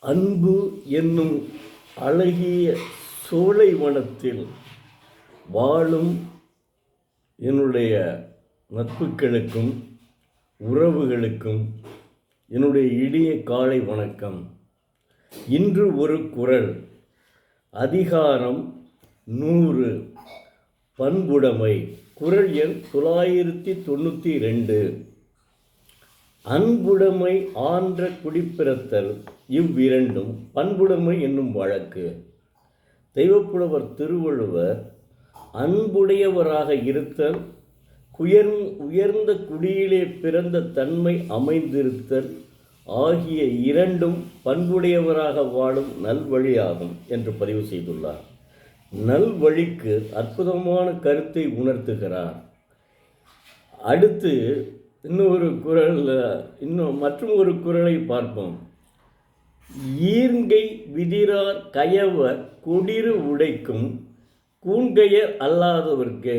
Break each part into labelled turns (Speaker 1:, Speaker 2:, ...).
Speaker 1: அன்பு என்னும் அழகிய சோலை வனத்தில் வாழும் என்னுடைய நட்புகளுக்கும் உறவுகளுக்கும் என்னுடைய இனிய காலை வணக்கம். இன்று ஒரு குறள். அதிகாரம் 100, பண்புடைமை. குறள் எண் 992. அன்புடைமை ஆன்ற குடிப்பிறத்தல் இவ்விரண்டும் பண்புடைமை என்னும் வழக்கு. தெய்வப்புலவர் திருவள்ளுவர் அன்புடையவராக இருத்தல், உயர்ந்த குடியிலே பிறந்த தன்மை அமைந்திருத்தல் ஆகிய இரண்டும் பண்புடையவராக வாழும் நல்வழியாகும் என்று பதிவு செய்துள்ளார். நல்வழிக்கு அற்புதமான கருத்தை உணர்த்துகிறார். அடுத்து மற்றும் ஒரு குறளை பார்ப்போம். ஈர்ங்கை விதிரார் கயவர் கொடிறு உடைக்கும் கூண்கையர் அல்லாதவர்க்கு.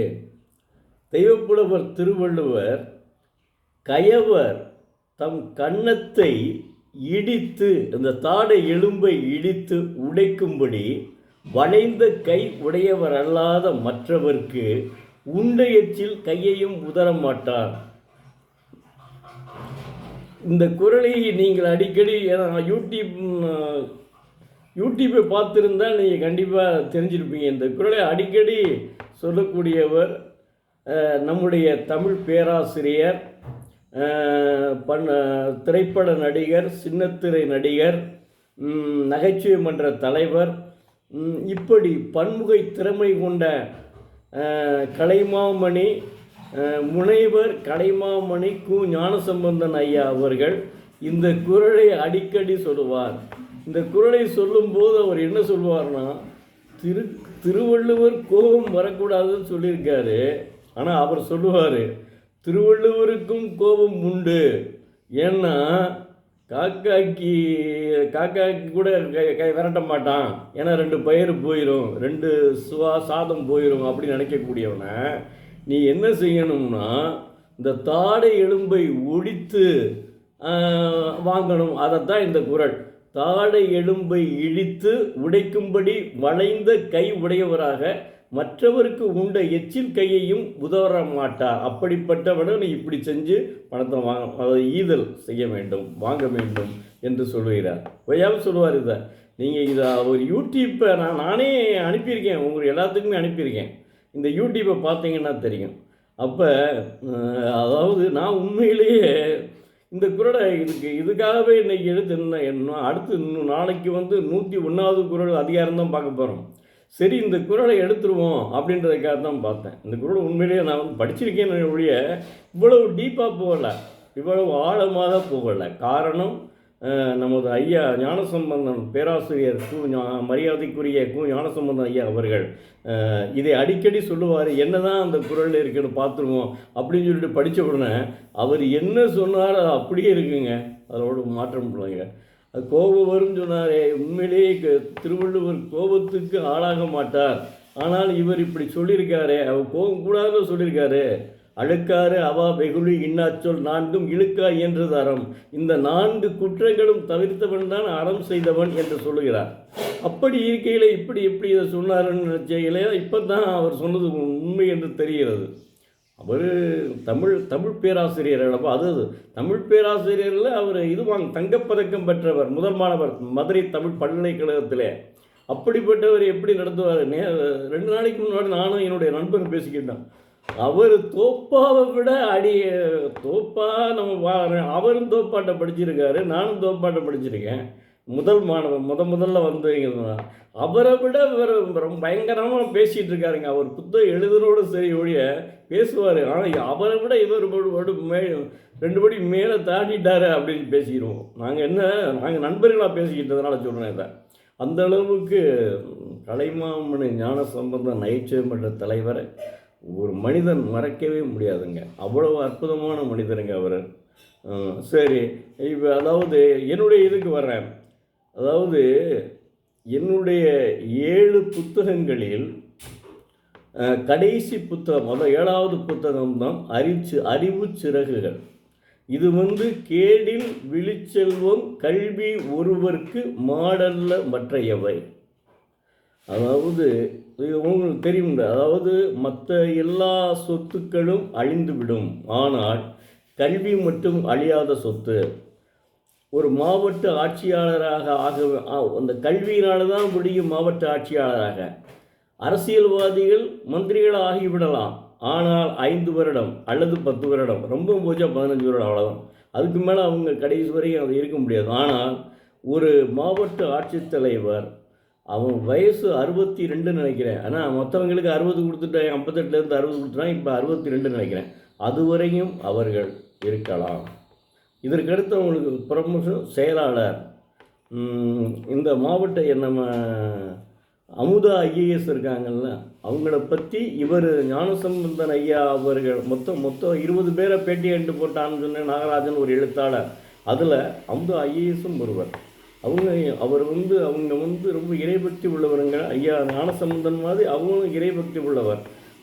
Speaker 1: தெய்வப்புலவர் திருவள்ளுவர் கயவர் தம் கன்னத்தை இடித்து, அந்த தாடை எலும்பை இடித்து உடைக்கும்படி வளைந்த கை உடையவர் அல்லாத மற்றவர்க்கு உண்ட எச்சில் கையையும் உதரமாட்டார். இந்த குறளை நீங்கள் அடிக்கடி யூடியூப்பை பார்த்துருந்தால் நீங்கள் கண்டிப்பாக தெரிஞ்சிருப்பீங்க. இந்த குறளை அடிக்கடி சொல்லக்கூடியவர் நம்முடைய தமிழ் பேராசிரியர், திரைப்பட நடிகர், சின்னத்திரை நடிகர், நகைச்சுவை மன்ற தலைவர், இப்படி பன்முகை திறமை கொண்ட கலைமாமணி முனைவர் கலைமாமணி கு. ஞானசம்பந்தன் ஐயா அவர்கள் இந்த குறளை அடிக்கடி சொல்லுவார். இந்த குறளை சொல்லும்போது அவர் என்ன சொல்லுவார்னா, திருவள்ளுவர் கோபம் வரக்கூடாதுன்னு சொல்லியிருக்காரு. ஆனால் அவர் சொல்லுவார், திருவள்ளுவருக்கும் கோபம் உண்டு. ஏன்னா காக்காக்கு கூட விரட்ட மாட்டான், ஏன்னா 2 பயிர் போயிடும், 2 சாதம் போயிடும் அப்படின்னு நினைக்கக்கூடியவனை நீ என்ன செய்யணும்னா, இந்த தாடை எலும்பை ஒடித்து வாங்கணும். அதைத்தான் இந்த குறள். தாடை எலும்பை இடித்து உடைக்கும்படி வளைந்த கை உடையவராக மற்றவருக்கு உண்ட எச்சில் கையையும் உதவ மாட்டார். அப்படிப்பட்டவனை நீ இப்படி செஞ்சு பணத்தை அதை ஈதல் செய்ய வேண்டும், வாங்க வேண்டும் என்று சொல்லுகிறார். ஒய்யாவும் சொல்லுவார். இதை நீங்கள் ஒரு யூடியூப்பை நானே அனுப்பியிருக்கேன், உங்களுக்கு எல்லாத்துக்குமே அனுப்பியிருக்கேன். இந்த யூடியூப்பை பார்த்தீங்கன்னா தெரியும். அப்போ அதாவது நான் உண்மையிலேயே இந்த குறளை இதுக்காகவே இன்றைக்கி என்ன அடுத்து இன்னும் நாளைக்கு 101வது குறள் அதிகாரம் தான் பார்க்க போகிறோம். சரி, இந்த குறளை எடுத்துருவோம் அப்படின்றதுக்காக தான் பார்த்தேன். இந்த குறளை உண்மையிலேயே நான் படிச்சிருக்கேன்னு ஒழிய இவ்வளவு டீப்பாக போகலை, இவ்வளவு ஆழமாக போகலை. காரணம், நமது ஐயா ஞானசம்பந்தன் பேராசிரியர் மரியாதைக்குரிய கு. ஞானசம்பந்தன் ஐயா அவர்கள் இதை அடிக்கடி சொல்லுவார். என்ன தான் அந்த குறள் இருக்குன்னு பார்த்துருவோம் அப்படின்னு சொல்லிட்டு படித்த உடனே அவர் என்ன சொன்னார் அது அப்படியே இருக்குங்க, அதோட மாற்றம் இல்லைங்க. அது கோபம் வரும்னு சொன்னாரே, உண்மையிலேயே திருவள்ளுவர் கோபத்துக்கு ஆளாக மாட்டார். ஆனால் இவர் இப்படி சொல்லியிருக்காரு, அவர் கோபம் கூடாதுன்னு சொல்லியிருக்காரு. அழுக்காறு அவா வெகுளி இன்னாச்சொல் 4ம் இழுக்கா இயன்றது அறம். இந்த 4 குற்றங்களும் தவிர்த்தவன் தான் அறம் செய்தவன் என்று சொல்லுகிறார். அப்படி இருக்கையில் இப்படி எப்படி இதை சொன்னாருன்னு நினைச்சையிலே இப்போ தான் அவர் சொன்னது உண்மை என்று தெரிகிறது. அவர் தமிழ் பேராசிரியர் அல்லவா. அது தமிழ் பேராசிரியரில் அவர் தங்கப்பதக்கம் பெற்றவர், முதல் மாணவர் மதுரை தமிழ் பல்கலைக்கழகத்திலே. அப்படிப்பட்டவர் எப்படி நடத்துவார்? 2 நாளைக்கு முன்னாடி நானும் என்னுடைய நண்பர் பேசிக்கிட்டேன். அவர் தோப்பாவை விட தோப்பா அவரும் தோப்பாட்டை படிச்சிருக்காரு, நானும் தோப்பாட்டை படிச்சிருக்கேன். முதல் மாணவன் முதல்ல அவரை விட ரொம்ப பயங்கரமாக பேசிகிட்டு இருக்காருங்க. அவர் புத்தகம் எழுதுனோடு சரி ஒழிய பேசுவார். ஆனால் அவரை விட இவர் 2 படி மேலே தாண்டிட்டாரு அப்படின்னு பேசிடுவோம். நாங்கள் நண்பர்களாக பேசிக்கிட்டதுனால சொல்கிறேன் இதை. அந்த அளவுக்கு கலைமாமணி ஞானசம்பந்தன் நகைச்சுவை மன்ற தலைவரை ஒரு மனிதன் மறக்கவே முடியாதுங்க. அவ்வளவு அற்புதமான மனிதருங்க அவர். சரி, இப்போ அதாவது என்னுடைய இதுக்கு வர்றேன். அதாவது என்னுடைய 7 புத்தகங்களில் கடைசி புத்தகம், அதாவது 7வது புத்தகம் தான் அறிவு சிறகுகள். இது கேடில் விழிச்செல்வம் கல்வி ஒருவர்க்கு மாடல்ல மற்றையவை. அதாவது இது உங்களுக்கு தெரியும், அதாவது மற்ற எல்லா சொத்துக்களும் அழிந்துவிடும், ஆனால் கல்வி மட்டும் அழியாத சொத்து. ஒரு மாவட்ட ஆட்சியாளராக அந்த கல்வியினால தான் முடியும் மாவட்ட ஆட்சியாளராக. அரசியல்வாதிகள் மந்திரிகள் ஆகிவிடலாம், ஆனால் 5 வருடம் அல்லது 10 வருடம், ரொம்ப போச்சா 15 வருடம், அவ்வளோதான். அதுக்கு மேலே அவங்க கடைசி வரையும் அது இருக்க முடியாது. ஆனால் ஒரு மாவட்ட ஆட்சித்தலைவர் அவன் வயசு 62 நினைக்கிறேன், ஆனால் மற்றவங்களுக்கு 60 கொடுத்துட்டேன், 58லேருந்து 60 கொடுத்துட்டான், இப்போ 62 நினைக்கிறேன். அதுவரையும் அவர்கள் இருக்கலாம். இதற்கடுத்து அவங்களுக்கு ப்ரமோஷன் செயலாளர். இந்த மாவட்ட நம்ம அமுதா ஐஏஎஸ் இருக்காங்கல்ல, அவங்கள பற்றி இவர் ஞானசம்பந்தன் ஐயா அவர்கள் மொத்தம் 20 பேரை பேட்டி எடுத்து போட்டான்னு சொன்ன நாகராஜன் ஒரு எழுத்தாளர், அதில் அமுதா ஐஏஎஸும் ஒருவர். அவர் அவங்க ரொம்ப இறைபக்தி உள்ளவருங்க. ஐயா ஞானசம்பந்தன் மாதிரி அவங்களும் இறைபக்தி உள்ளவர்.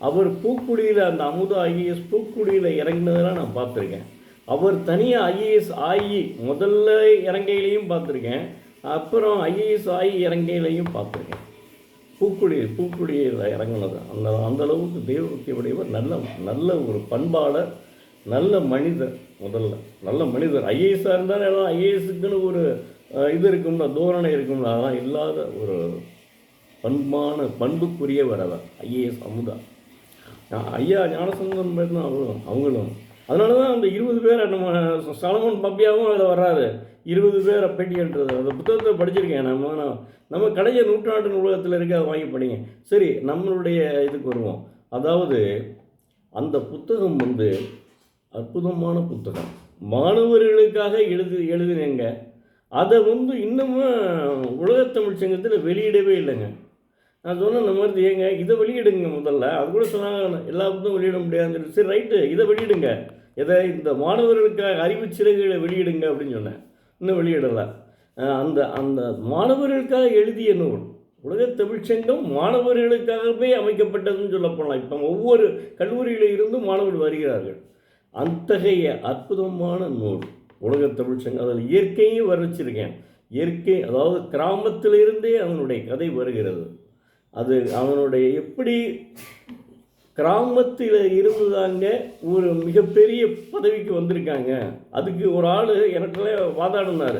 Speaker 1: அவர் பூக்குடியில், அந்த அமுதா ஐஏஎஸ் பூக்குடியில் இறங்கினதெல்லாம் நான் பார்த்துருக்கேன். அவர் தனியாக ஐஏஎஸ் ஆகி முதல்ல இறங்கையிலையும் பார்த்துருக்கேன், அப்புறம் ஐஏஎஸ் ஆகி இறங்கையிலையும் பார்த்துருக்கேன். பூக்குடியில் இறங்கினது அந்தளவுக்கு தெய்வபக்தி உடையவர். நல்ல ஒரு பண்பாளர், நல்ல மனிதர். முதல்ல நல்ல மனிதர். ஐஏஎஸ்ஸாக இருந்தாலும் எல்லாம் ஐஏஎஸுக்குன்னு ஒரு இது இருக்கும்ல, தோரணை இருக்கும்ல, அதெல்லாம் இல்லாத ஒரு பண்புக்குரியவர் அவர் ஐஏஎஸ் அமுதா. ஐயா ஞானசம்பந்தன் தான் அவங்களும். அதனால தான் அந்த 20 பேரை நம்ம சலமோன் பப்பியாவும் அதில் வர்றாரு. 20 பேரை பேட்டின்றது அந்த புத்தகத்தை படிச்சிருக்கேன். நம்ம கலைஞர் நூற்றாண்டு நூலகத்தில் இருக்க அதை வாங்கி படிங்க. சரி, நம்மளுடைய இதுக்கு வருவோம். அதாவது அந்த புத்தகம் அற்புதமான புத்தகம். மாணவர்களுக்காக எழுதினேங்க. அதை இன்னமும் உலகத்தமிழ் சங்கத்தில் வெளியிடவே இல்லைங்க. நான் சொன்னேன், இந்த மாதிரி ஏங்க இதை வெளியிடுங்க முதல்ல. அது கூட சொன்னாங்க எல்லா புத்தகம் வெளியிட முடியாதுன்னு சொல்லி. சரி ரைட்டு, இதை வெளியிடுங்க, இந்த மாணவர்களுக்காக அறிவு சிறகுகளை வெளியிடுங்க அப்படின்னு சொன்னேன். இன்னும் வெளியிடலை. அந்த மாணவர்களுக்காக எழுதிய நூல் உலகத்தமிழ் சங்கம் மாணவர்களுக்காகவே அமைக்கப்பட்டதுன்னு சொல்ல போகலாம். இப்போ ஒவ்வொரு கல்லூரியில் இருந்தும் மாணவர்கள் வருகிறார்கள். அத்தகைய அற்புதமான நூல் உலகத்தமிழ் சங்கம். அதில் இயற்கையும் வரைச்சிருக்கேன். இயற்கை, அதாவது கிராமத்திலிருந்தே அவனுடைய கதை வருகிறது. அது அவனுடைய எப்படி கிராமத்தில் இருந்துதாங்க ஒரு மிகப்பெரிய பதவிக்கு வந்திருக்காங்க. அதுக்கு ஒரு ஆள் எனக்குள்ள வாதாடினார்.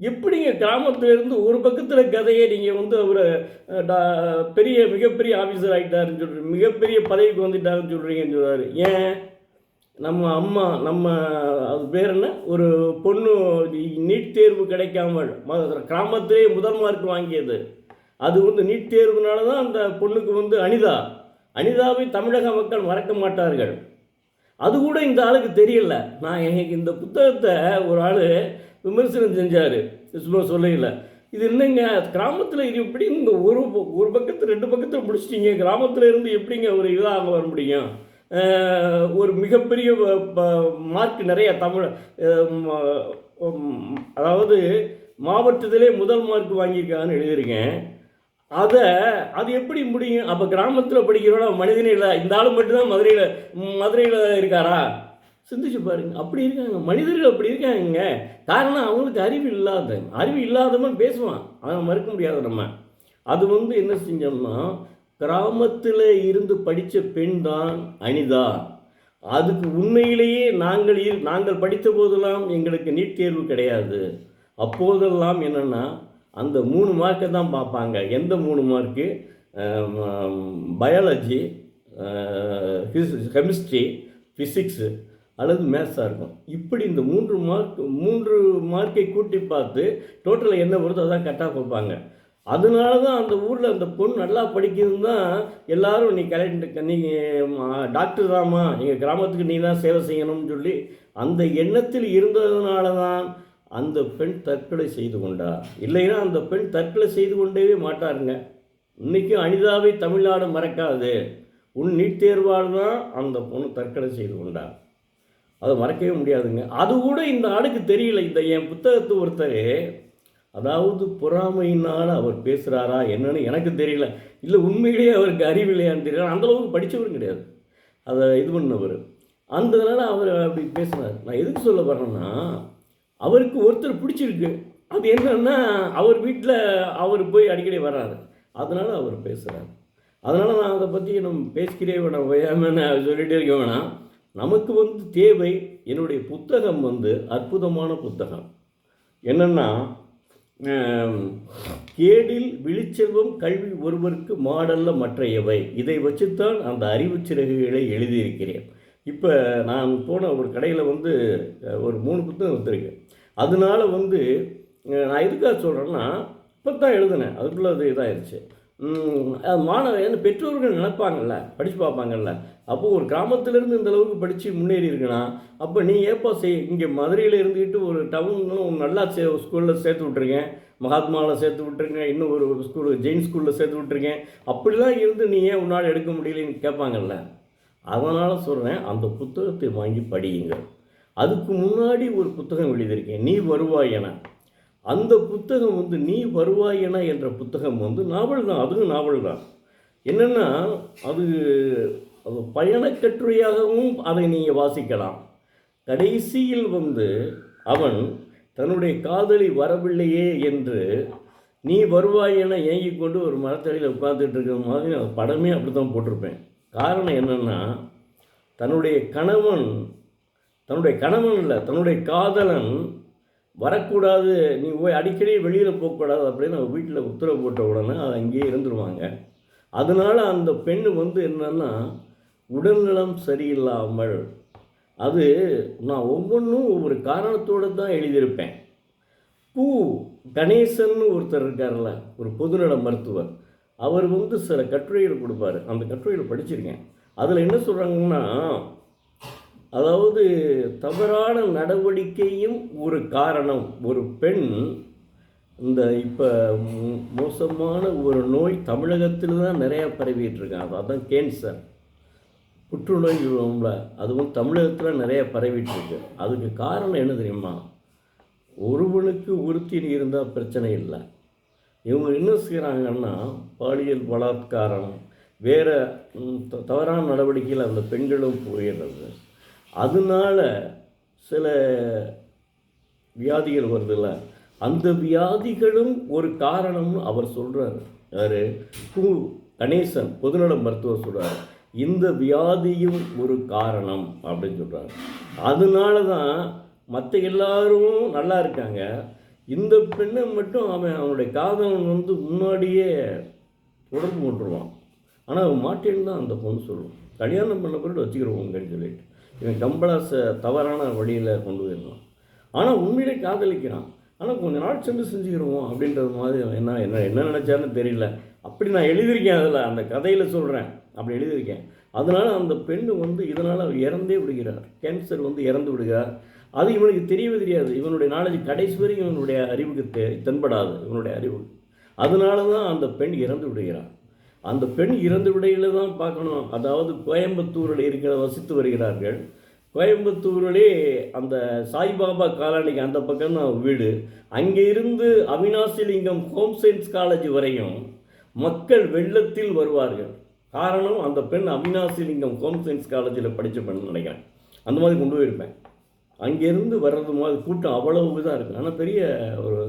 Speaker 1: எப்படிங்க கிராமத்திலேருந்து ஒரு பக்கத்தில் கதையை நீங்கள் அவரை மிகப்பெரிய ஆஃபீஸர் ஆகிட்டாருன்னு சொல்கிறீங்க, மிகப்பெரிய பதவிக்கு வந்துட்டாருன்னு சொல்கிறீங்கன்னு சொல்கிறார். ஏன் நம்ம அது பேர் என்ன, ஒரு பொண்ணு நீட் தேர்வு கிடைக்காமல் கிராமத்திலே முதல் மார்க் வாங்கியது. அது நீட் தேர்வுனால தான் அந்த பொண்ணுக்கு அனிதாவை தமிழக மக்கள் மறக்க மாட்டார்கள். அது கூட இந்த ஆளுக்கு தெரியல. நான் இந்த புத்தகத்தை ஒரு ஆள் விமர்சனம் செஞ்சார், சொல்லையில். இது என்னங்க கிராமத்தில் இது எப்படி நீங்கள் ஒரு பக்கத்தில் 2 பக்கத்தில் முடிச்சிட்டிங்க, கிராமத்தில் இருந்து எப்படிங்க ஒரு இதாக வர முடியும்? ஒரு மிகப்பெரிய மார்க் நிறைய அதாவது மாவட்டத்திலே முதல் மார்க் வாங்கியிருக்காங்கன்னு எழுதியிருக்கேன். அது எப்படி முடியும்? அப்போ கிராமத்தில் படிக்கிறோன்னா மனிதனே இல்லை, இந்த ஆள் மட்டும்தான் மதுரையில் இருக்காரா? சிந்திச்சு பாருங்க. அப்படி இருக்காங்க மனிதர்கள், அப்படி இருக்காங்க. காரணம் அவங்களுக்கு அறிவு இல்லாதவன் பேசுவான், அதை மறுக்க முடியாது நம்ம. அது என்ன செஞ்சோம்னா, கிராமத்தில் இருந்து படித்த பெண் தான் அனிதா. அதுக்கு உண்மையிலேயே நாங்கள் படித்த போதெல்லாம் எங்களுக்கு நீட் தேர்வு கிடையாது. அப்போதெல்லாம் என்னென்னா அந்த 3 மார்க்கை தான் பார்ப்பாங்க. எந்த 3 மார்க்கு? பயாலஜி, கெமிஸ்ட்ரி, ஃபிசிக்ஸு அல்லது மேத்ஸாக இருக்கும். இப்படி இந்த 3 மார்க்கை கூட்டி பார்த்து டோட்டலில் என்ன வருதோ அதான் கட்டாக பார்ப்பாங்க. அதனால தான் அந்த ஊரில் அந்த பொண்ணு நல்லா படிக்கிறதுன்னு தான் எல்லாரும் நீ டாக்டர் தாம்மா, எங்கள் கிராமத்துக்கு நீ தான் சேவை செய்யணும்னு சொல்லி அந்த எண்ணத்தில் இருந்ததுனால தான் அந்த பெண் தற்கொலை செய்து கொண்டார். இல்லைன்னா அந்த பெண் தற்கொலை செய்து கொண்டே மாட்டாருங்க. இன்றைக்கும் அனிதாவை தமிழ்நாடு மறக்காது. நீட் தேர்வால் தான் அந்த பொண்ணு தற்கொலை செய்து கொண்டார். அதை மறக்கவே முடியாதுங்க. அது கூட இந்த ஆளுக்கு தெரியல. இந்த என் புத்தகத்தை ஒருத்தர், அதாவது பொறாமையினால் அவர் பேசுகிறாரா என்னன்னு எனக்கு தெரியல, இல்லை உண்மையிலேயே அவருக்கு அறிவில்லையான்னு தெரியல. அந்தளவுக்கு படித்தவரும் கிடையாது. அதை இது பண்ணவர். அந்தனால அவர் அப்படி பேசினார். நான் எதுக்கு சொல்ல வரேன்னா, அவருக்கு ஒருத்தர் பிடிச்சிருக்கு. அது என்னன்னா, அவர் வீட்டில் அவர் போய் அடிக்கடி வர்றாரு. அதனால் அவர் பேசுகிறார். அதனால் நான் அதை பற்றி நம்ம பேசிக்கிறே வேணாம், ஓயாமல் நான் சொல்லிகிட்டே இருக்க வேணாம். நமக்கு தேவை, என்னுடைய புத்தகம் அற்புதமான புத்தகம். என்னென்னா, கேடில் விழிச்செல்வம் கல்வி ஒருவருக்கு மாடல்ல மற்றையவை, இதை வச்சுத்தான் அந்த அறிவு சிறகுகளை எழுதியிருக்கிறேன். இப்போ நான் போன ஒரு கடையில் ஒரு 3 புத்தகம் விற்றுருக்கேன். அதனால நான் எதுக்காக சொல்கிறேன்னா, இப்போ தான் எழுதினேன், அதுக்குள்ளே அது இதாகிடுச்சு. மாணவன் பெற்றோர்கள் நினைப்பாங்கல்ல, படித்து பார்ப்பாங்கல்ல, அப்போது ஒரு கிராமத்திலேருந்து இந்த அளவுக்கு படித்து முன்னேறி இருக்குன்னா, அப்போ நீ ஏப்பா இங்கே மதுரையில் இருந்துக்கிட்டு ஒரு டவுனில் நல்லா ஸ்கூலில் சேர்த்து விட்ருக்கேன், மகாத்மாவில் சேர்த்து விட்ருங்க, இன்னும் ஒரு ஸ்கூலு ஜெயின் ஸ்கூலில் சேர்த்து விட்ருக்கேன், அப்படிலாம் இருந்து நீ ஏன் உன்னால் எடுக்க முடியலன்னு கேட்பாங்கல்ல. அதனால் சொல்கிறேன், அந்த புத்தகத்தை வாங்கி படியுங்க. அதுக்கு முன்னாடி ஒரு புத்தகம் எழுதியிருக்கேன், நீ வருவாய் என. அந்த புத்தகம் நீ வருவாய் என என்ற புத்தகம் நாவல் தான், அதுவும் நாவல் தான். என்னென்னா, அது பயணக்கட்டுரையாகவும் அதை நீங்கள் வாசிக்கலாம். கடைசியில் அவன் தன்னுடைய காதலி வரவில்லையே என்று நீ வருவாய் என ஏங்கிக் கொண்டு ஒரு மரத்தடியில் உட்கார்ந்துட்டு இருக்கிற மாதிரி அந்த படமே அப்படி தான் போட்டிருப்பேன். காரணம் என்னென்னா, தன்னுடைய கணவன் இல்லை, தன்னுடைய காதலன் வரக்கூடாது, நீ போய் அடிக்கடி வெளியில் போகக்கூடாது அப்படின்னு வீட்டில் உத்தரவு போட்ட உடனே அது அங்கேயே இருந்துருவாங்க. அதனால் அந்த பெண் என்னென்னா, உடல்நலம் சரியில்லாமல், அது நான் ஒவ்வொன்றும் ஒவ்வொரு காரணத்தோடு தான் எழுதியிருப்பேன். கணேசன் ஒருத்தர் இருக்கார்ல, ஒரு பொதுநல மருத்துவர், அவர் சில கட்டுரைகள் கொடுப்பார். அந்த கட்டுரையில் படிச்சிருக்கேன். அதில் என்ன சொல்கிறாங்கன்னா, அதாவது தவறான நடவடிக்கையும் ஒரு காரணம். ஒரு பெண் இப்போ மோசமான ஒரு நோய் தமிழகத்தில் தான் நிறையா பரவிட்டு இருக்காங்க. அதுதான் கேன்சர், புற்றுநோய் சொல்லுவோம்ல, அதுவும் தமிழகத்தில் நிறையா பரவிட்டுருக்கு. அதுக்கு காரணம் என்ன தெரியுமா? ஒருவனுக்கு ஒருத்தி இருந்தால் பிரச்சனை இல்லை. இவங்க என்ன செய்கிறாங்கன்னா, பாலியல் பலாத்காரம், வேறு தவறான நடவடிக்கையில் அந்த பெண்களும் போயிடுறது. அதனால சில வியாதிகள் வருதில்ல, அந்த வியாதிகளும் ஒரு காரணம்னு அவர் சொல்கிறார். யார்? கணேசன் பொதுநல மருத்துவர் சொல்கிறார், இந்த வியாதியும் ஒரு காரணம் அப்படின்னு சொல்கிறார். அதனால தான் மற்ற எல்லாரும் நல்லா இருக்காங்க, இந்த பெண்ணை மட்டும் அவனுடைய காதலன் முன்னாடியே தொடர்பு கொண்டுருவான். ஆனால் அவன் மாட்டேன்னு தான் அந்த பொண்ணு சொல்லுவான். கல்யாணம் பண்ண பிறகு வச்சுக்கிறோங்கன்னு சொல்லிட்டு இவன் கம்பளாசை தவறான வழியில் கொண்டு போயிடலாம். ஆனால் உண்மையிலே காதலிக்கிறான். ஆனால் கொஞ்ச நாள் செஞ்சுக்கிறோம் அப்படின்றது மாதிரி என்ன என்ன என்ன நினச்சாருன்னு தெரியல. அப்படி நான் எழுதியிருக்கேன், அதில் அந்த கதையில் சொல்கிறேன், அப்படி எழுதியிருக்கேன். அதனால் அந்த பெண்ணு இதனால் அவர் இறந்தே விடுகிறார். கேன்சர் இறந்து விடுகிறார். அது இவனுக்கு தெரியவே தெரியாது. இவனுடைய நாலேஜ் கடைசி வரைக்கும் இவனுடைய அறிவுக்கு தென்படாது, இவனுடைய அறிவு. அதனால தான் அந்த பெண் இறந்து விடுகிறார். அந்த பெண் இறந்து விடையில் தான் பார்க்கணும். அதாவது கோயம்புத்தூரில் வசித்து வருகிறார்கள். கோயம்புத்தூரிலே அந்த சாய்பாபா காலனிக்கு அந்த பக்கம் தான் வீடு. அங்கே இருந்து அவினாசிலிங்கம் ஹோம் சயின்ஸ் காலேஜ் வரையும் மக்கள் வெள்ளத்தில் வருவார்கள். காரணம், அந்த பெண் அவினாசிலிங்கம் ஹோம் சயின்ஸ் காலேஜில் படித்த பெண் நினைக்கிறேன். அந்த மாதிரி கொண்டு போயிருப்பேன். அங்கேருந்து வர்றது மாதிரி கூட்டம் அவ்வளவு இதாக இருக்குது. ஆனால் பெரிய ஒரு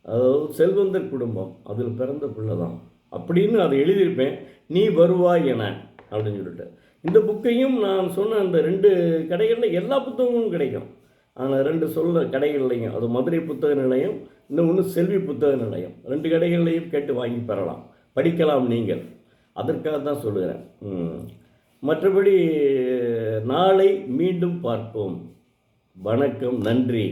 Speaker 1: அதாவது செல்வந்தர் குடும்பம், அதில் பிறந்த பிள்ளை தான் அப்படின்னு அதை எழுதியிருப்பேன், நீ வருவாய் என அப்படின்னு சொல்லிட்டு. இந்த புக்கையும் நான் சொன்ன அந்த 2 கடைகளில் எல்லா புத்தகமும் கிடைக்கும். ஆனால் 2 சொல்ல கடைகள்லையும், அது மதுரை புத்தக நிலையம், இன்னொன்று செல்வி புத்தக நிலையம், 2 கடைகள்லையும் கேட்டு வாங்கி பெறலாம், படிக்கலாம் நீங்கள். அதற்காக தான் சொல்லுகிறேன். மற்றபடி நாளை மீண்டும் பார்ப்போம். வணக்கம், நன்றி.